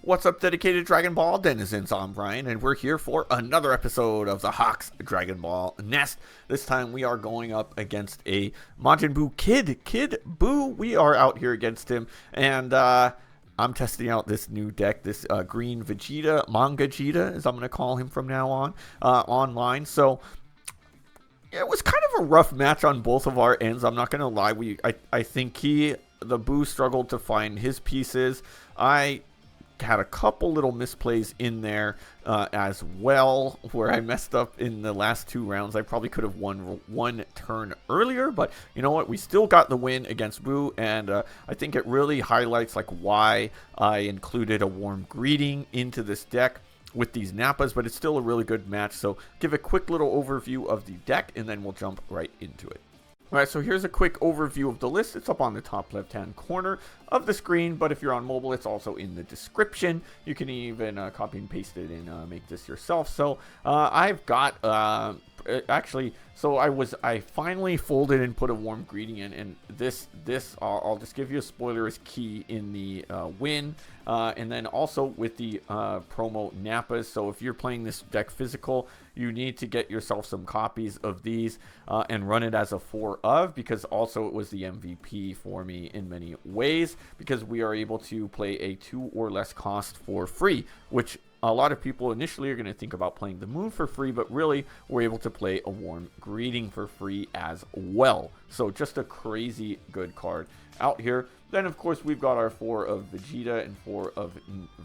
What's up, dedicated Dragon Ball denizens? I'm Brian, and we're here for another episode of the Hawks Dragon Ball Nest. This time we are going up against a Majin Buu Kid Buu. We are out here against him, and I'm testing out this new deck, this Green Vegeta, Manga Vegeta, as I'm going to call him from now on, online. So it was kind of a rough match on both of our ends. I'm not going to lie. I think the Buu struggled to find his pieces. I had a couple little misplays in there as well, where I messed up in the last two rounds. I probably could have won one turn earlier, but you know what? We still got the win against Buu, and I think it really highlights like why I included a warm greeting into this deck with these Nappas, but it's still a really good match. So give a quick little overview of the deck, and then we'll jump right into it. Alright, so here's a quick overview of the list. It's up on the top left-hand corner of the screen, but if you're on mobile, it's also in the description. You can even copy and paste it and make this yourself. So I've got actually, so I finally folded and put a warm greeting in, and this I'll just give you a spoiler, is key in the win, and then also with the promo Nappas. So if you're playing this deck physical, you need to get yourself some copies of these and run it as a 4 of, because also it was the MVP for me in many ways, because we are able to play a 2 or less cost for free, which a lot of people initially are going to think about playing the Moon for free, but really we're able to play a warm greeting for free as well. So just a crazy good card out here. Then of course we've got our 4 of Vegeta and 4 of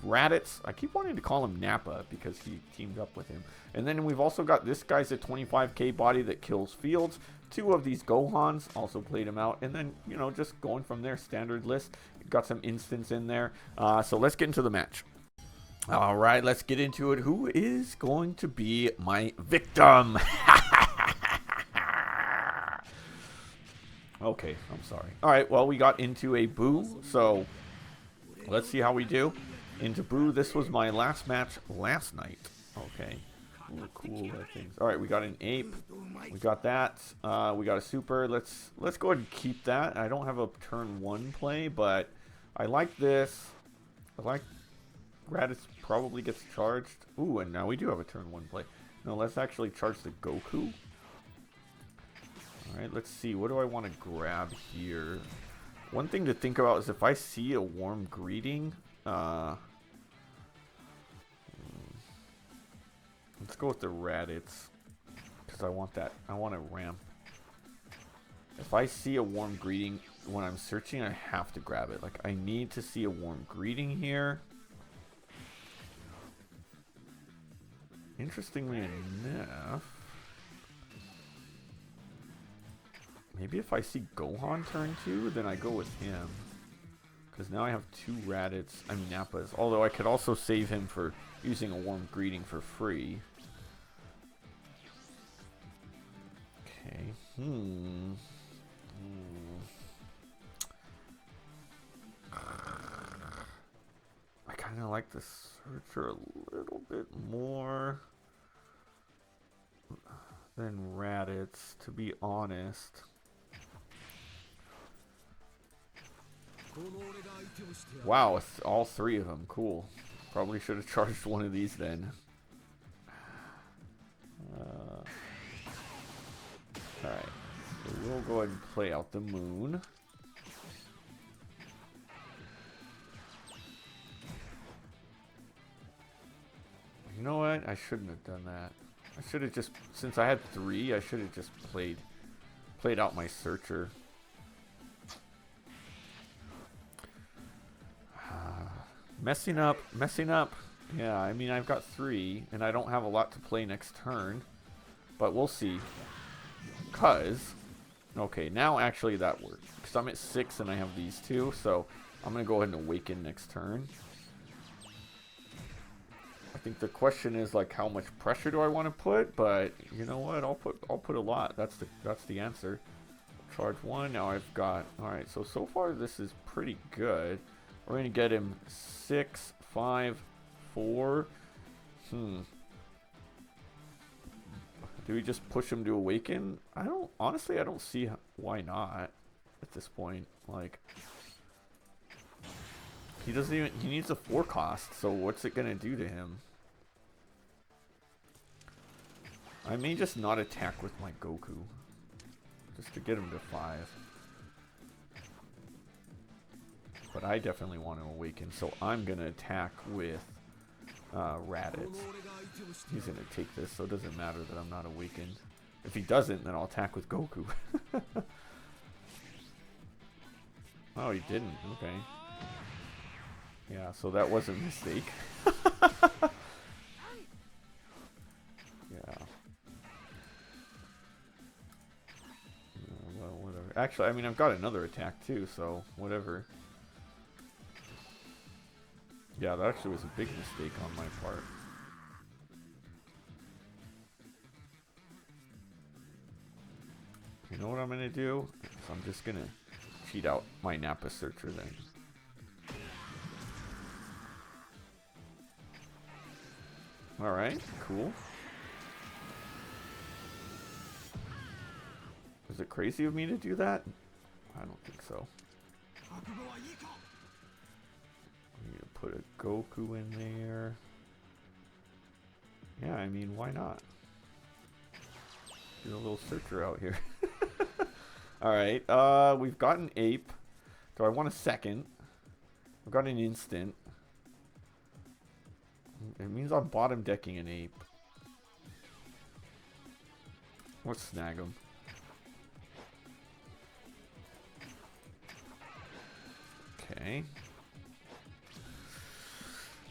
Raditz. I keep wanting to call him Nappa because he teamed up with him. And then we've also got this guy's a 25k body that kills fields. 2 of these Gohans, also played him out. And then, you know, just going from there, standard list. Got some instants in there. So let's get into the match. All right, let's get into it. Who is going to be my victim? Okay, I'm sorry. All right, well, we got into a Buu, so let's see how we do. Into Buu, this was my last match last night. Okay, ooh, cool things. All right, we got an ape. We got that. We got a super. Let's go ahead and keep that. I don't have a turn 1 play, but I like this. I like Raditz probably gets charged. Ooh, and now we do have a turn 1 play. No, let's actually charge the Goku. Alright, let's see. What do I want to grab here? One thing to think about is if I see a warm greeting. Let's go with the Raditz, because I want that. I want to ramp. If I see a warm greeting when I'm searching, I have to grab it. Like, I need to see a warm greeting here. Interestingly enough, maybe if I see Gohan turn 2, then I go with him. Because now I have 2 Raditz, Nappas. Although I could also save him for using a warm greeting for free. Okay. I kind of like the searcher a little bit more than Raditz, to be honest. Wow, it's all 3 of them. Cool. Probably should have charged one of these then. Alright, so we'll go ahead and play out the Moon. You know what? I shouldn't have done that. I should have just, since I had 3, I should have just played out my searcher. Messing up. Yeah, I mean, I've got 3, and I don't have a lot to play next turn. But we'll see. Okay, now actually that works. Because I'm at 6 and I have these 2, so I'm going to go ahead and awaken next turn. I think the question is, like, how much pressure do I want to put? But you know what? I'll put a lot. That's the answer. Charge 1. Now I've got. All right. So far this is pretty good. We're gonna get him 6, 5, 4. Do we just push him to awaken? Honestly, I don't see why not at this point. Like, He doesn't even, he needs a 4 cost, so what's it gonna do to him? I may just not attack with my Goku. Just to get him to 5. But I definitely want to awaken, so I'm gonna attack with Raditz. He's gonna take this, so it doesn't matter that I'm not awakened. If he doesn't, then I'll attack with Goku. Oh, he didn't. Okay. Yeah, so that was a mistake. Yeah. Well, whatever. Actually, I mean, I've got another attack too, so whatever. Yeah, that actually was a big mistake on my part. You know what I'm gonna do? So I'm just gonna cheat out my Nappa searcher then. Alright, cool. Is it crazy of me to do that? I don't think so. I need to put a Goku in there. Yeah, I mean, why not? Get a little searcher out here. Alright, we've got an ape. Do I want a second? I've got an instant. It means I'm bottom decking an ape. Let's snag him. Okay.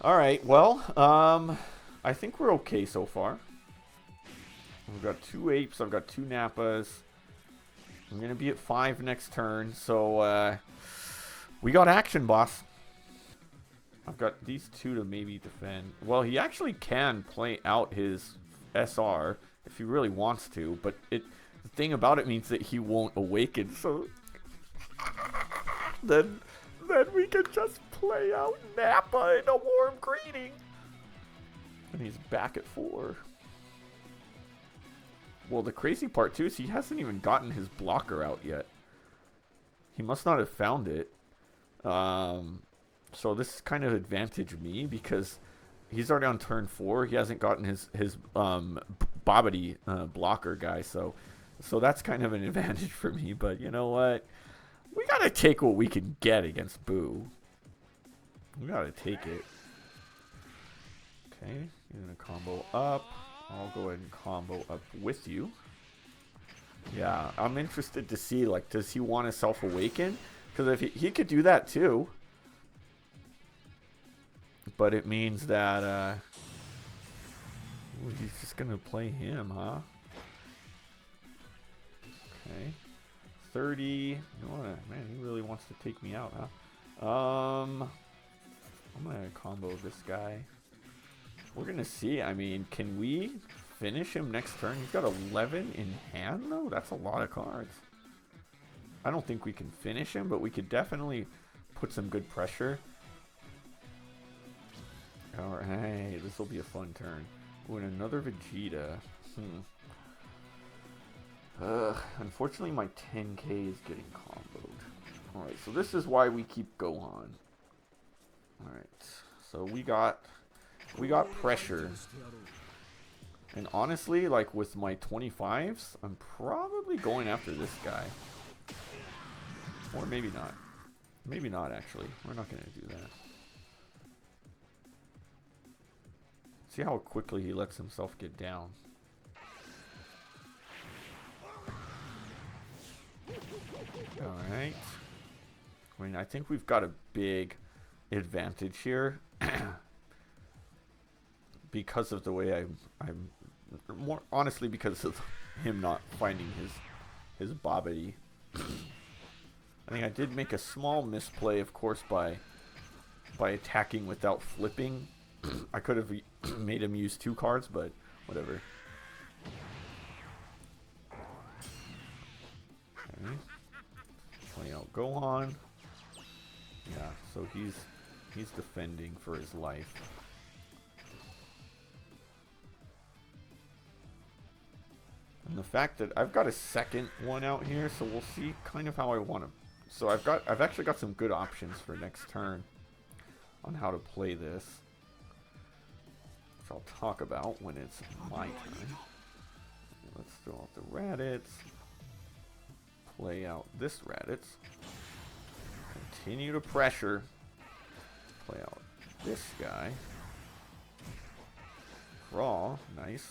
Alright, well, I think we're okay so far. We've got 2 apes, I've got 2 Nappas. I'm gonna be at 5 next turn, so we got action, boss. I've got these 2 to maybe defend. Well, he actually can play out his SR if he really wants to, but the thing about it means that he won't awaken, so then we can just play out Nappa in a warm greeting. And he's back at 4. Well, the crazy part too is he hasn't even gotten his blocker out yet. He must not have found it. So this kind of advantage me because he's already on turn 4. He hasn't gotten his Babidi blocker guy, so that's kind of an advantage for me. But you know what? We gotta take what we can get against Buu. We gotta take it. Okay, you're gonna combo up. I'll go ahead and combo up with you. Yeah, I'm interested to see, like, does he want to self-awaken? Because if he could do that too. But it means that, ooh, he's just going to play him, huh? Okay. 30. You know what? Man, he really wants to take me out, huh? I'm going to combo this guy. We're going to see. I mean, can we finish him next turn? He's got 11 in hand, though? That's a lot of cards. I don't think we can finish him, but we could definitely put some good pressure. Alright, this will be a fun turn. Ooh, and another Vegeta. Unfortunately, my 10k is getting comboed. Alright, so this is why we keep Gohan. Alright, so we got pressure. And honestly, like with my 25s, I'm probably going after this guy. Or maybe not. Maybe not, actually. We're not going to do that. See how quickly he lets himself get down. Alright. I mean, I think we've got a big advantage here. Because of the way I'm more honestly because of him not finding his Babidi. I think I did make a small misplay, of course, by attacking without flipping. I could have made him use 2 cards, but whatever. Okay. Play out Gohan. Yeah, so he's defending for his life. And the fact that I've got a second one out here, so we'll see kind of how I want to. So I've actually got some good options for next turn. on how to play this, which I'll talk about when it's my turn. Let's throw out the Raditz. Play out this Raditz. Continue to pressure. Play out this guy. Draw. Nice.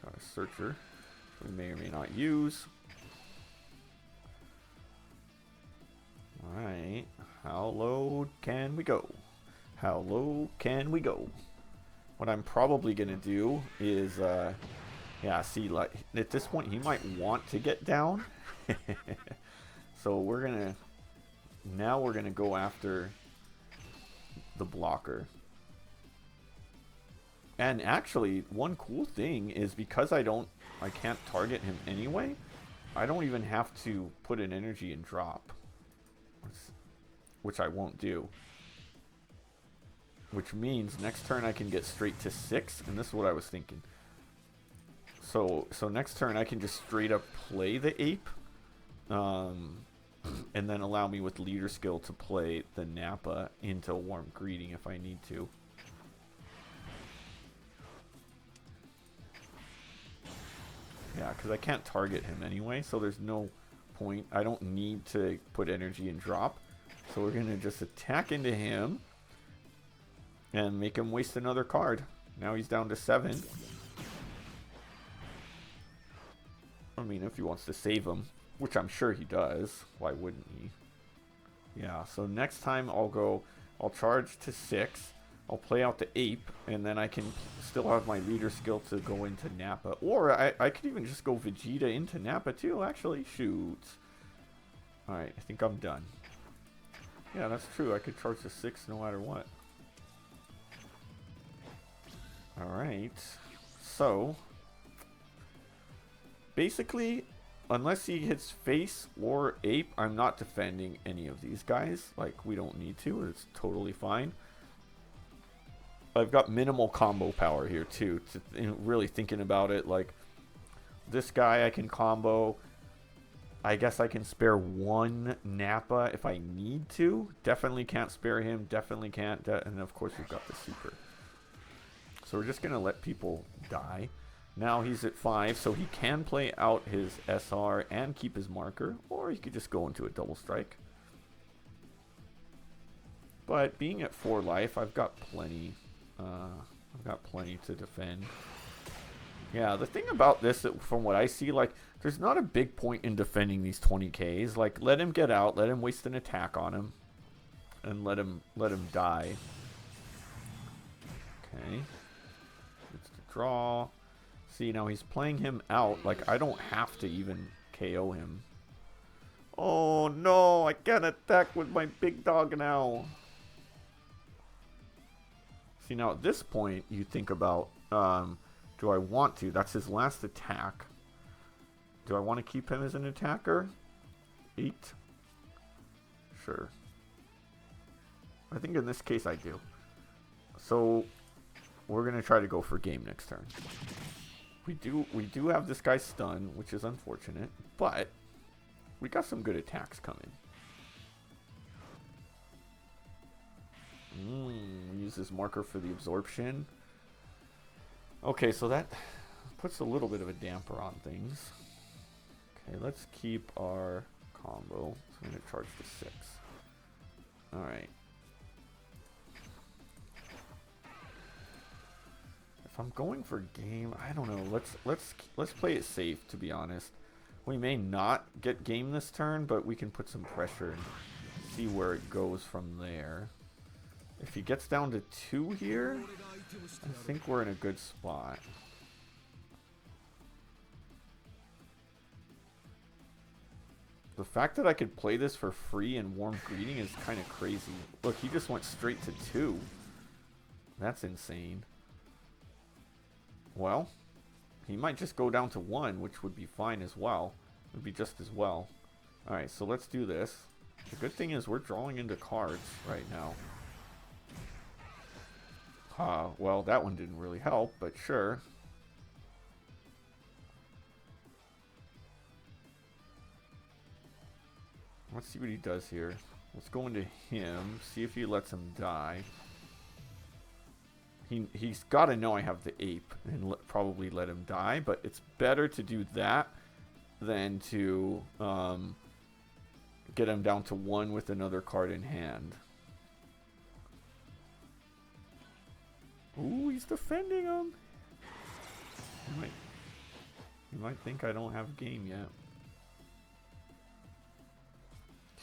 Got a searcher. We may or may not use. Alright. How low can we go? How low can we go? What I'm probably going to do is, yeah, see, like, at this point, he might want to get down. So we're going to, now we're going to go after the blocker. And actually, one cool thing is because I can't target him anyway, I don't even have to put an energy and drop. Which I won't do. Which means next turn I can get straight to 6, and this is what I was thinking. So next turn I can just straight up play the ape, and then allow me with leader skill to play the Nappa into warm greeting if I need to. Yeah, because I can't target him anyway, so there's no point. I don't need to put energy and drop. So we're going to just attack into him and make him waste another card. Now he's down to 7. I mean, if he wants to save him, which I'm sure he does. Why wouldn't he? Yeah, so next time I'll charge to 6. I'll play out the ape, and then I can still have my leader skill to go into Nappa. Or I could even just go Vegeta into Nappa too, actually. Shoot. Alright, I think I'm done. Yeah, that's true. I could charge to 6 no matter what. Alright. So, basically, unless he hits face or ape, I'm not defending any of these guys. Like, we don't need to. It's totally fine. I've got minimal combo power here, too. Really thinking about it, like, this guy I can combo. I guess I can spare one Nappa if I need to. Definitely can't spare him. Definitely can't. And of course we've got the super. So we're just going to let people die. Now he's at 5, so he can play out his SR and keep his marker. Or he could just go into a double strike. But being at 4 life, I've got plenty. I've got plenty to defend. Yeah, the thing about this, from what I see, like, there's not a big point in defending these 20Ks. Like, let him get out, let him waste an attack on him, and let him die. Okay. It's to draw. See, now he's playing him out. Like, I don't have to even KO him. Oh, no, I can't attack with my big dog now. See, now at this point, you think about, do I want to? That's his last attack. Do I want to keep him as an attacker? 8? Sure. I think in this case I do. So we're going to try to go for game next turn. We do have this guy stunned, which is unfortunate, but we got some good attacks coming. Use this marker for the absorption. Okay, so that puts a little bit of a damper on things. Okay, let's keep our combo. So I'm going to charge to 6. Alright. If I'm going for game, I don't know. Let's play it safe, to be honest. We may not get game this turn, but we can put some pressure and see where it goes from there. If he gets down to 2 here, I think we're in a good spot. The fact that I could play this for free and warm greeting is kind of crazy. Look, he just went straight to 2. That's insane. Well, he might just go down to 1, which would be fine as well. Would be just as well. Alright, so let's do this. The good thing is we're drawing into cards right now. Well, that one didn't really help, but sure. Let's see what he does here. Let's go into him, see if he lets him die. He's got to know I have the ape and probably let him die, but it's better to do that than to get him down to 1 with another card in hand. Ooh, he's defending him. You might think I don't have game yet.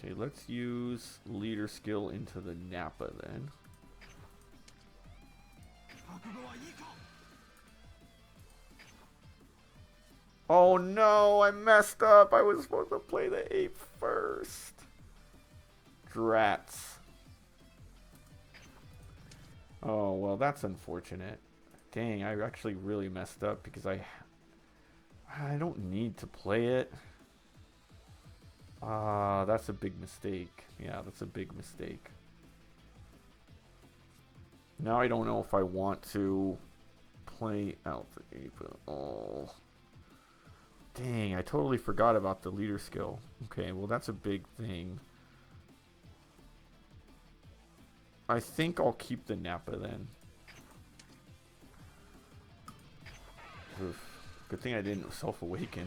Okay, let's use leader skill into the Nappa then. Oh no, I messed up. I was supposed to play the ape first. Drats. Oh, well, that's unfortunate. Dang, I actually really messed up because I don't need to play it. That's a big mistake. Yeah, that's a big mistake. Now I don't know if I want to play out the ape. Oh. Dang, I totally forgot about the leader skill. Okay, well that's a big thing. I think I'll keep the Nappa then. Oof. Good thing I didn't self-awaken.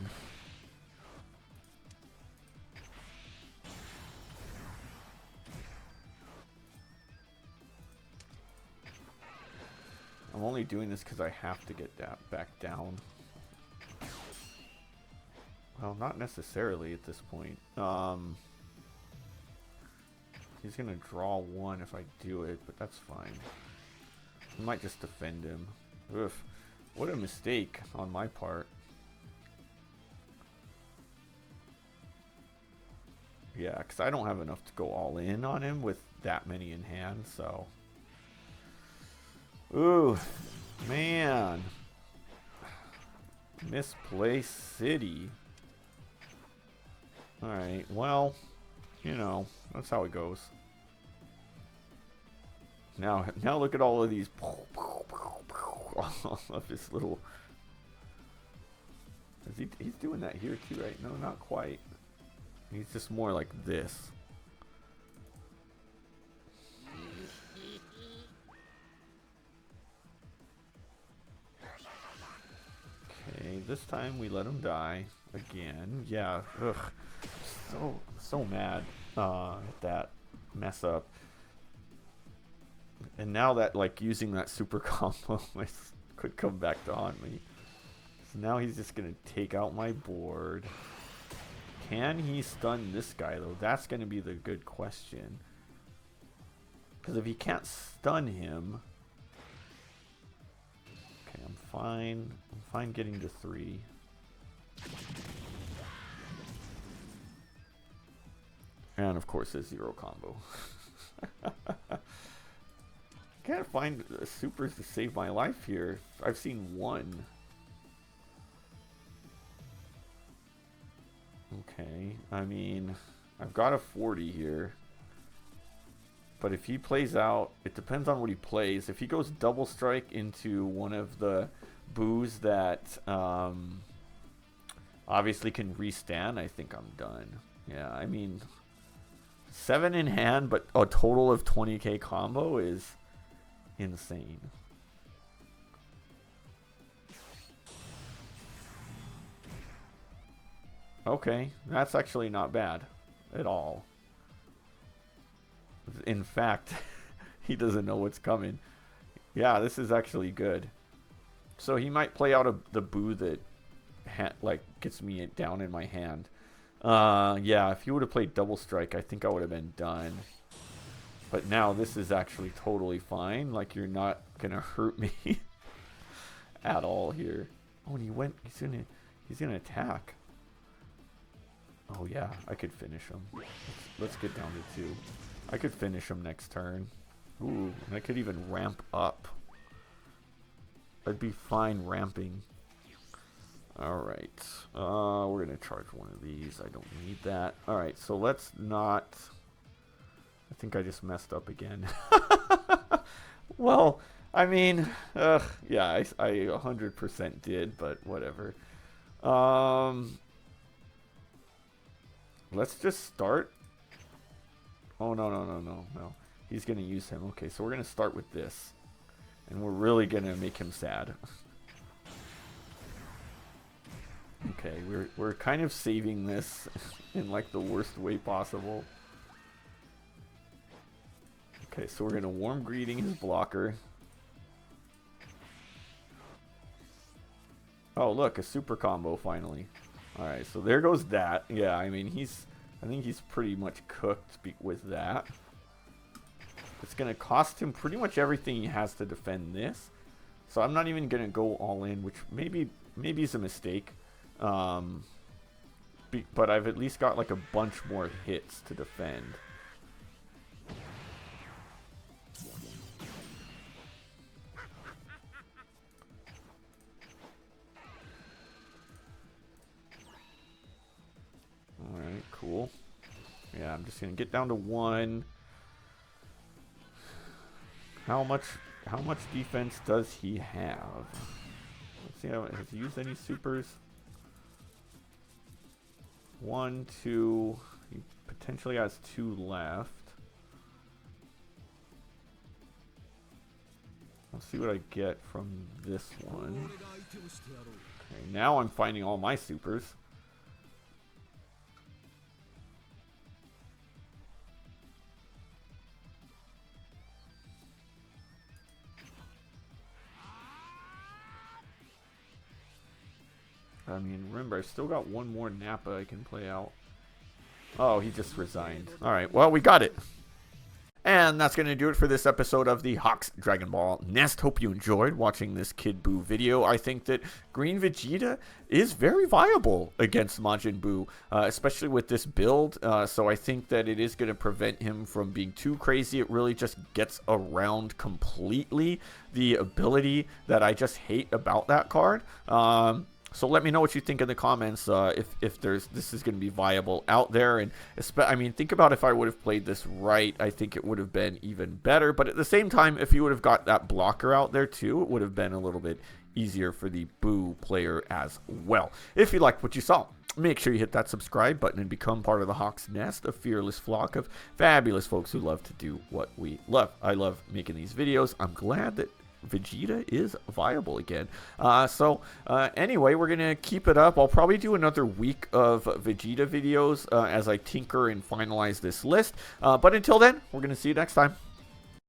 I'm only doing this because I have to get that back down. Well, not necessarily at this point. He's gonna draw 1 if I do it, but that's fine. I might just defend him. Oof. What a mistake on my part. Yeah, because I don't have enough to go all in on him with that many in hand, so... Ooh, man. Misplaced City. Alright, well, you know, that's how it goes. Now look at all of these. All of his little... He's doing that here too, right? No, not quite. He's just more like this. Okay, this time we let him die again. Yeah, ugh. So mad at that mess up. And now that, like, using that super combo could come back to haunt me. So now he's just going to take out my board. Can he stun this guy, though? That's going to be the good question. Because if he can't stun him... Okay, I'm fine. I'm fine getting to 3. And, of course, a 0 combo. Can't find supers to save my life here. I've seen 1. Okay, I mean, I've got a 40 here. But if he plays out, it depends on what he plays. If he goes double strike into one of the boos that obviously can restand, I think I'm done. Yeah, I mean, 7 in hand, but a total of 20k combo is insane. Okay, that's actually not bad at all. In fact, he doesn't know what's coming. Yeah, this is actually good. So he might play out the boo that like gets me down in my hand. Yeah, if he would have played double strike, I think I would have been done. But now this is actually totally fine. Like, you're not gonna hurt me at all here. Oh, and he went. He's gonna attack. Oh yeah, I could finish him. Let's get down to 2. I could finish him next turn. Ooh, and I could even ramp up. I'd be fine ramping. Alright. We're going to charge one of these. I don't need that. Alright, so let's not... I think I just messed up again. Well, I mean... yeah, I 100% did, but whatever. Let's just start Oh, no. He's going to use him. Okay, so we're going to start with this. And we're really going to make him sad. Okay, we're kind of saving this in like the worst way possible. Okay, so we're going to warm greeting his blocker. Oh, look, a super combo finally. Alright, so there goes that. Yeah, I mean, I think he's pretty much cooked with that. It's going to cost him pretty much everything he has to defend this. So I'm not even going to go all in, which maybe is a mistake. But I've at least got like a bunch more hits to defend. Alright, cool. Yeah, I'm just gonna get down to 1. How much defense does he have? Let's see, has he used any supers? 1, 2. He potentially has 2 left. Let's see what I get from this one. Okay, now I'm finding all my supers. I mean, remember, I've still got one more Nappa I can play out. Oh, he just resigned. Alright, well, we got it. And that's going to do it for this episode of the Hawks Dragon Ball Nest. Hope you enjoyed watching this Kid Buu video. I think that Green Vegeta is very viable against Majin Buu, especially with this build. So I think that it is going to prevent him from being too crazy. It really just gets around completely the ability that I just hate about that card. So let me know what you think in the comments if this is going to be viable out there. And I mean, think about if I would have played this right. I think it would have been even better. But at the same time, if you would have got that blocker out there too, it would have been a little bit easier for the Buu player as well. If you liked what you saw, make sure you hit that subscribe button and become part of the Hawks Nest, a fearless flock of fabulous folks who love to do what we love. I love making these videos. I'm glad that Vegeta is viable again. Anyway, we're gonna keep it up. I'll probably do another week of Vegeta videos as I tinker and finalize this list. But until then, we're gonna see you next time.